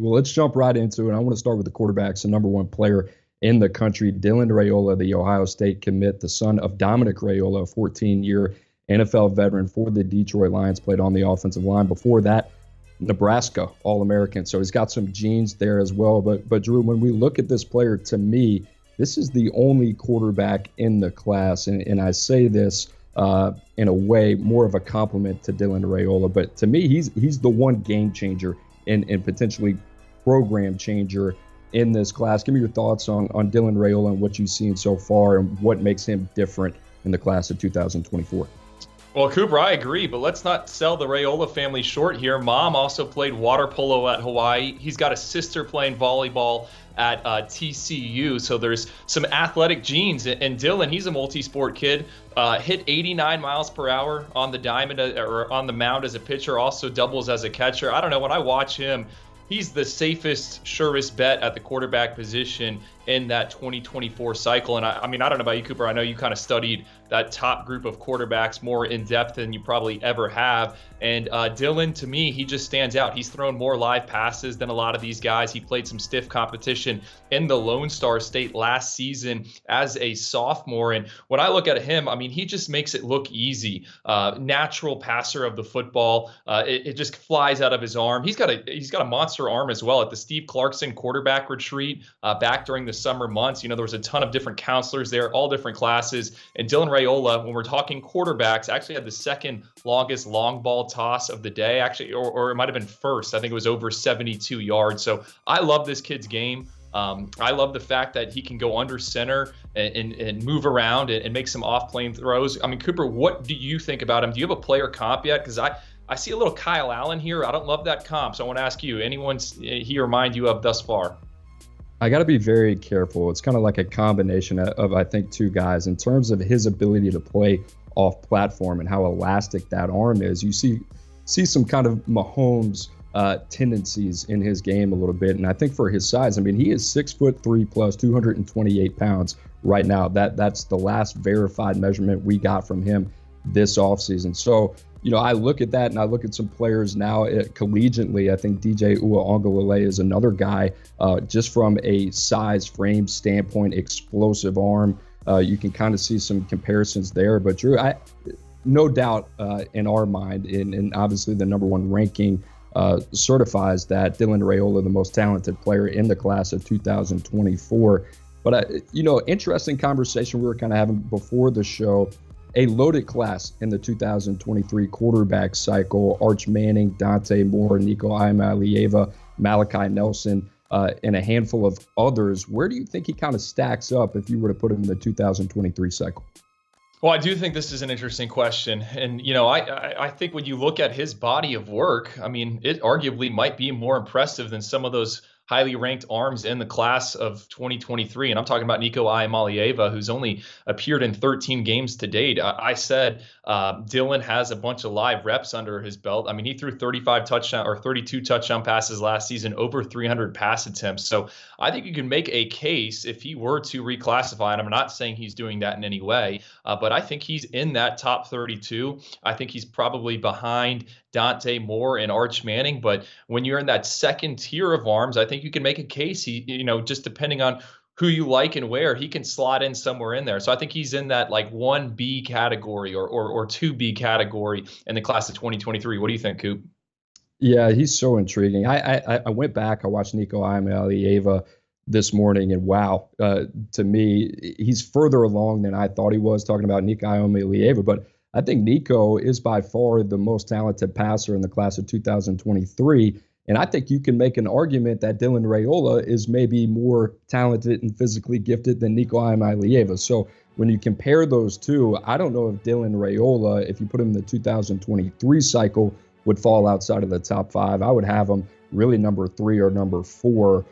Well, let's jump right into it. I want to start with the quarterbacks, the number one player in the country, Dylan Raiola, the Ohio State commit, the son of Dominic Raiola, a 14-year NFL veteran for the Detroit Lions, played on the offensive line. Before that, Nebraska All-American. So he's got some genes there as well. But Drew, when we look at this player, to me, this is the only quarterback in the class. And I say this in a way more of a compliment to Dylan Raiola. But to me, he's the one game changer and potentially program changer in this class. Give me your thoughts on Dylan Raiola and what you've seen so far and what makes him different in the class of 2024. Well, Cooper, I agree, but let's not sell the Raiola family short here. Mom also played water polo at Hawaii. He's got a sister playing volleyball at TCU, so there's some athletic genes. And Dylan, he's a multi-sport kid, hit 89 miles per hour on the diamond or on the mound as a pitcher, also doubles as a catcher. I don't know, when I watch him, he's the safest, surest bet at the quarterback position in that 2024 cycle. And I mean, I don't know about you, Cooper. I know you kind of studied that top group of quarterbacks more in depth than you probably ever have. And Dylan, to me, he just stands out. He's thrown more live passes than a lot of these guys. He played some stiff competition in the Lone Star State last season as a sophomore. And when I look at him, I mean, he just makes it look easy. Natural passer of the football. It just flies out of his arm. He's got a monster arm as well. At the Steve Clarkson quarterback retreat back during the summer months, there was a ton of different counselors there, all different classes. And Dylan Raiola, when we're talking quarterbacks, actually had the second longest long ball toss of the day, actually, or it might have been first. I think it was over 72 yards. So I love this kid's game. I love the fact that he can go under center and move around and make some off-plane throws. I mean, Cooper, what do you think about him? Do you have a player comp yet? Because I see a little Kyle Allen here. I don't love that comp. So I want to ask you, anyone he or mind you of thus far? I got to be very careful. It's kind of like a combination of, I think, two guys. In terms of his ability to play off platform and how elastic that arm is, you see some kind of Mahomes tendencies in his game a little bit. And I think for his size, I mean, he is 6'3" plus 228 pounds right now. That's the last verified measurement we got from him this offseason. So, I look at that and I look at some players now collegiately. I think DJ Uiagalelei is another guy just from a size frame standpoint, explosive arm. You can kind of see some comparisons there. But Drew, no doubt in our mind, and obviously the number one ranking certifies that Dylan Raiola, the most talented player in the class of 2024. But, interesting conversation we were kind of having before the show. A loaded class in the 2023 quarterback cycle. Arch Manning, Dante Moore, Nico Iamaleava, Malachi Nelson, and a handful of others. Where do you think he kind of stacks up if you were to put him in the 2023 cycle? Well, I do think this is an interesting question. And, I think when you look at his body of work, I mean, it arguably might be more impressive than some of those highly ranked arms in the class of 2023. And I'm talking about Nico Iamaleava, who's only appeared in 13 games to date. I said Dylan has a bunch of live reps under his belt. I mean, he threw 32 touchdown passes last season, over 300 pass attempts. So I think you can make a case if he were to reclassify, and I'm not saying he's doing that in any way, but I think he's in that top 32. I think he's probably behind Dante Moore and Arch Manning. But when you're in that second tier of arms, I think you can make a case. He, just depending on who you like and where, he can slot in somewhere in there. So I think he's in that like 1B category or 2B category in the class of 2023. What do you think, Coop? Yeah, he's so intriguing. I went back, I watched Nico Iamaleava this morning, and wow, to me, he's further along than I thought he was, talking about Nico Iamaleava. But I think Nico is by far the most talented passer in the class of 2023. And I think you can make an argument that Dylan Raiola is maybe more talented and physically gifted than Nico Iamaleava. So when you compare those two, I don't know if Dylan Raiola, if you put him in the 2023 cycle, would fall outside of the top five. I would have him really number 3 or number 4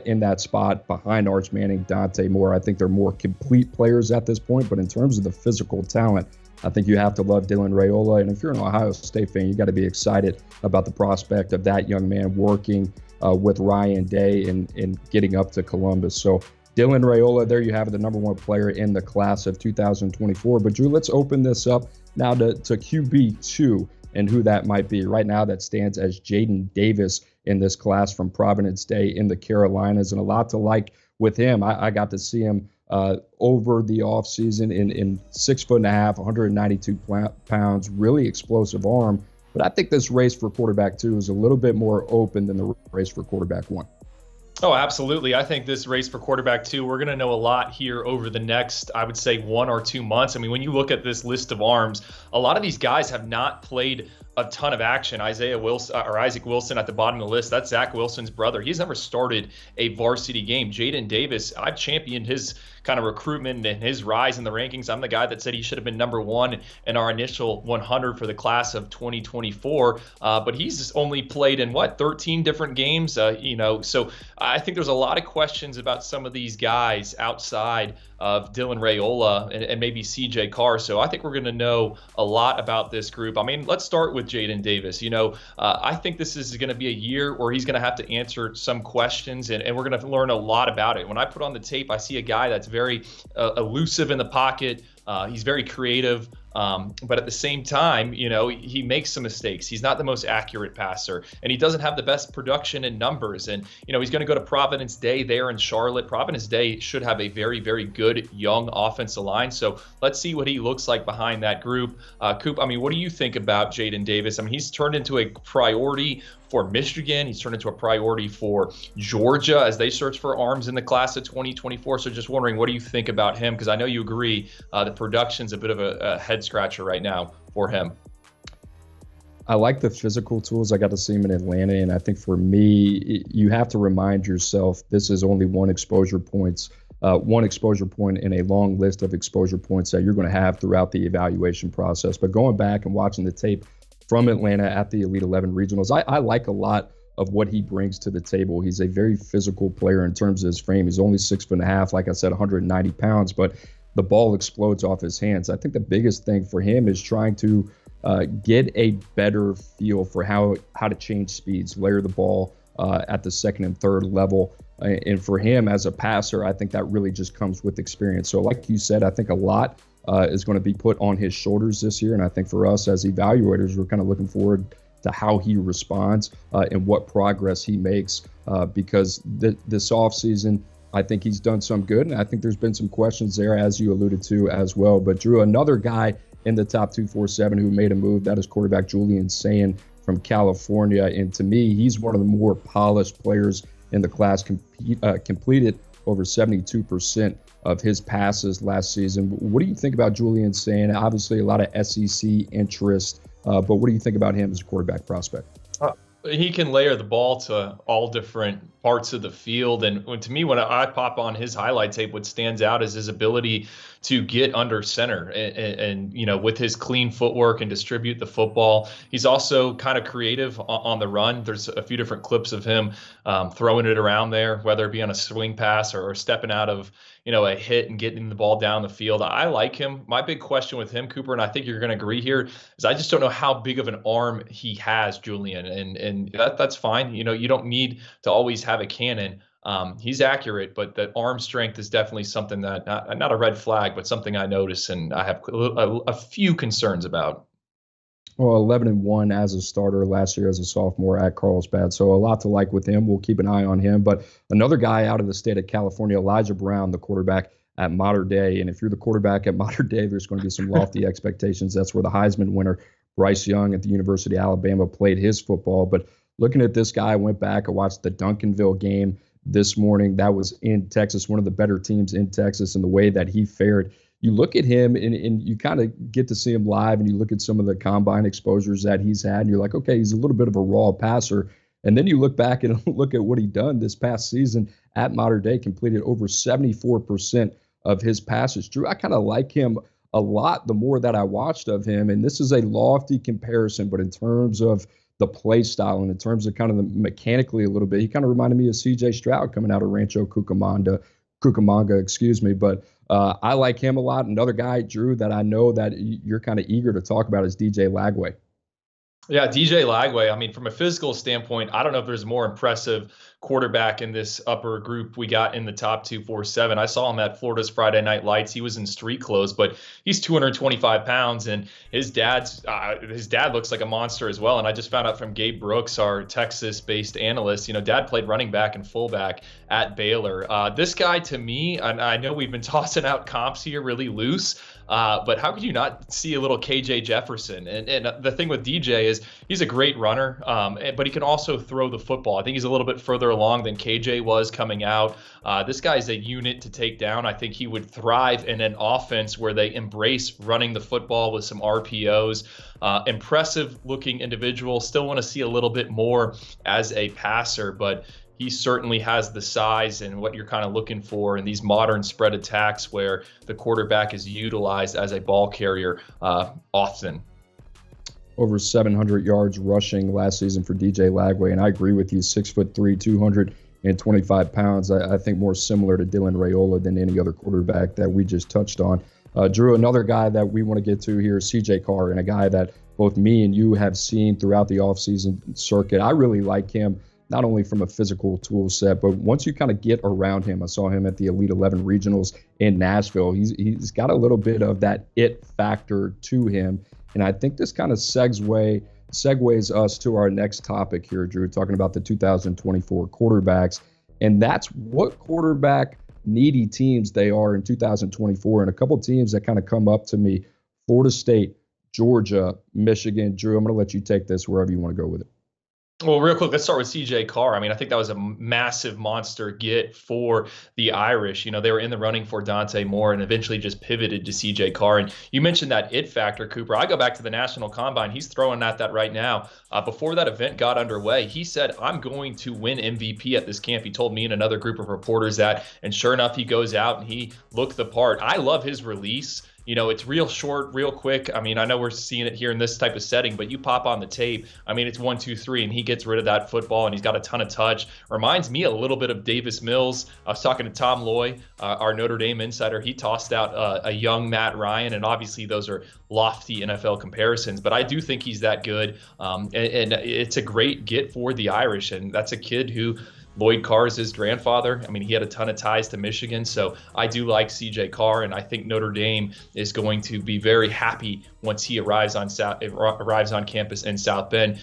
in that spot behind Arch Manning, Dante Moore. I think they're more complete players at this point. But in terms of the physical talent, I think you have to love Dylan Raiola. And if you're an Ohio State fan, you got to be excited about the prospect of that young man working with Ryan Day and getting up to Columbus. So Dylan Raiola, there you have it, the number 1 player in the class of 2024. But Drew, let's open this up now to QB2. and who that might be. Right now, that stands as Jadyn Davis in this class from Providence Day in the Carolinas, and a lot to like with him. I got to see him over the offseason in 6'5", 192 pounds, really explosive arm. But I think this race for quarterback 2 is a little bit more open than the race for quarterback 1. Oh, absolutely. I think this race for quarterback 2, we're going to know a lot here over the next, I would say, 1 or 2 months. I mean, when you look at this list of arms, a lot of these guys have not played a ton of action. Isaiah Wilson or Isaac Wilson at the bottom of the list, that's Zach Wilson's brother. He's never started a varsity game. Jadyn Davis, I've championed his kind of recruitment and his rise in the rankings. I'm the guy that said he should have been number 1 in our initial 100 for the class of 2024. But he's only played in 13 different games, so I think there's a lot of questions about some of these guys outside of Dylan Raiola and maybe CJ Carr. So I think we're going to know a lot about this group. I mean, let's start with Jadyn Davis. I think this is going to be a year where he's going to have to answer some questions, and we're going to learn a lot about it. When I put on the tape, I see a guy that's very elusive in the pocket. He's very creative. But at the same time, he makes some mistakes. He's not the most accurate passer, and he doesn't have the best production in numbers. And, he's going to go to Providence Day there in Charlotte. Providence Day should have a very, very good young offensive line. So let's see what he looks like behind that group. Coop, I mean, what do you think about Jadyn Davis? I mean, he's turned into a priority for Michigan. He's turned into a priority for Georgia as they search for arms in the class of 2024. So just wondering, what do you think about him? Because I know you agree the production's a bit of a head scratcher right now for him. I like the physical tools. I got to see him in Atlanta, and I think for me, you have to remind yourself this is only one exposure point in a long list of exposure points that you're going to have throughout the evaluation process. But going back and watching the tape from Atlanta at the Elite 11 regionals, I like a lot of what he brings to the table. He's a very physical player in terms of his frame. He's only 6'5", like I said, 190 pounds, but the ball explodes off his hands. I think the biggest thing for him is trying to get a better feel for how to change speeds, layer the ball at the second and third level. And for him as a passer, I think that really just comes with experience. So like you said, I think a lot is going to be put on his shoulders this year. And I think for us as evaluators, we're kind of looking forward to how he responds and what progress he makes because this offseason, I think he's done some good. And I think there's been some questions there, as you alluded to as well. But Drew, another guy in the top 247 who made a move, that is quarterback Julian Sayin from California. And to me, he's one of the more polished players in the class, completed over 72% of his passes last season. What do you think about Julian Sayin? Obviously, a lot of SEC interest, but what do you think about him as a quarterback prospect? He can layer the ball to all different parts of the field. And to me, when I pop on his highlight tape, what stands out is his ability to get under center and with his clean footwork and distribute the football. He's also kind of creative on the run. There's a few different clips of him throwing it around there, whether it be on a swing pass or stepping out of a hit and getting the ball down the field. I like him. My big question with him, Cooper, and I think you're going to agree here, is I just don't know how big of an arm he has, Julian, and that's fine. You don't need to always have a cannon. He's accurate, but the arm strength is definitely something that not a red flag, but something I notice and I have a few concerns about. Well, 11-1 as a starter last year as a sophomore at Carlsbad. So a lot to like with him. We'll keep an eye on him. But another guy out of the state of California, Elijah Brown, the quarterback at Mater Dei. And if you're the quarterback at Mater Dei, there's going to be some lofty expectations. That's where the Heisman winner, Bryce Young at the University of Alabama, played his football. But looking at this guy, I went back, I watched the Duncanville game this morning. That was in Texas, one of the better teams in Texas, and the way that he fared. You look at him and you kind of get to see him live, and you look at some of the combine exposures that he's had, and you're like, okay, he's a little bit of a raw passer. And then you look back and look at what he done this past season at Mater Dei, completed over 74% of his passes. Drew, I kind of like him a lot the more that I watched of him. And this is a lofty comparison, but in terms of the play style and in terms of kind of the mechanically a little bit, he kind of reminded me of CJ Stroud coming out of Rancho Cucamonga, But I like him a lot. Another guy, Drew, that I know that you're kind of eager to talk about is DJ Lagway. Yeah, DJ Lagway. I mean, from a physical standpoint, I don't know if there's a more impressive quarterback in this upper group we got in the top 247. I saw him at Florida's Friday Night Lights. He was in street clothes, but he's 225 pounds, and his dad looks like a monster as well. And I just found out from Gabe Brooks, our Texas-based analyst, Dad played running back and fullback at Baylor. This guy, to me, and I know we've been tossing out comps here really loose, but how could you not see a little KJ Jefferson? And the thing with DJ is he's a great runner, but he can also throw the football. I think he's a little bit further along than KJ was coming out. This guy's a unit to take down. I think he would thrive in an offense where they embrace running the football with some RPOs. Impressive looking individual. Still want to see a little bit more as a passer, but he certainly has the size and what you're kind of looking for in these modern spread attacks where the quarterback is utilized as a ball carrier often. Over 700 yards rushing last season for DJ Lagway, and I agree with you, 6'3", 225 pounds. I think more similar to Dylan Raiola than any other quarterback that we just touched on. Drew, another guy that we want to get to here is CJ Carr, and a guy that both me and you have seen throughout the offseason circuit. I really like him, not only from a physical tool set, but once you kind of get around him. I saw him at the Elite 11 regionals in Nashville. He's got a little bit of that it factor to him. And I think this kind of segues us to our next topic here, Drew, talking about the 2024 quarterbacks. And that's what quarterback needy teams they are in 2024. And a couple teams that kind of come up to me: Florida State, Georgia, Michigan. Drew, I'm going to let you take this wherever you want to go with it. Well, real quick, let's start with CJ Carr. I mean, I think that was a massive monster get for the Irish. They were in the running for Dante Moore and eventually just pivoted to CJ Carr. And you mentioned that it factor, Cooper. I go back to the National Combine. He's throwing at that right now. Before that event got underway, he said, I'm going to win MVP at this camp. He told me and another group of reporters that. And sure enough, he goes out and he looked the part. I love his release. It's real short, real quick. I mean, I know we're seeing it here in this type of setting, but you pop on the tape. I mean, it's 1, 2, 3, and he gets rid of that football, and he's got a ton of touch. Reminds me a little bit of Davis Mills. I was talking to Tom Loy, our Notre Dame insider. He tossed out a young Matt Ryan, and obviously those are lofty NFL comparisons, but I do think he's that good. And it's a great get for the Irish, and that's a kid who Lloyd Carr is his grandfather. I mean, he had a ton of ties to Michigan, so I do like CJ Carr, and I think Notre Dame is going to be very happy once he arrives on campus in South Bend.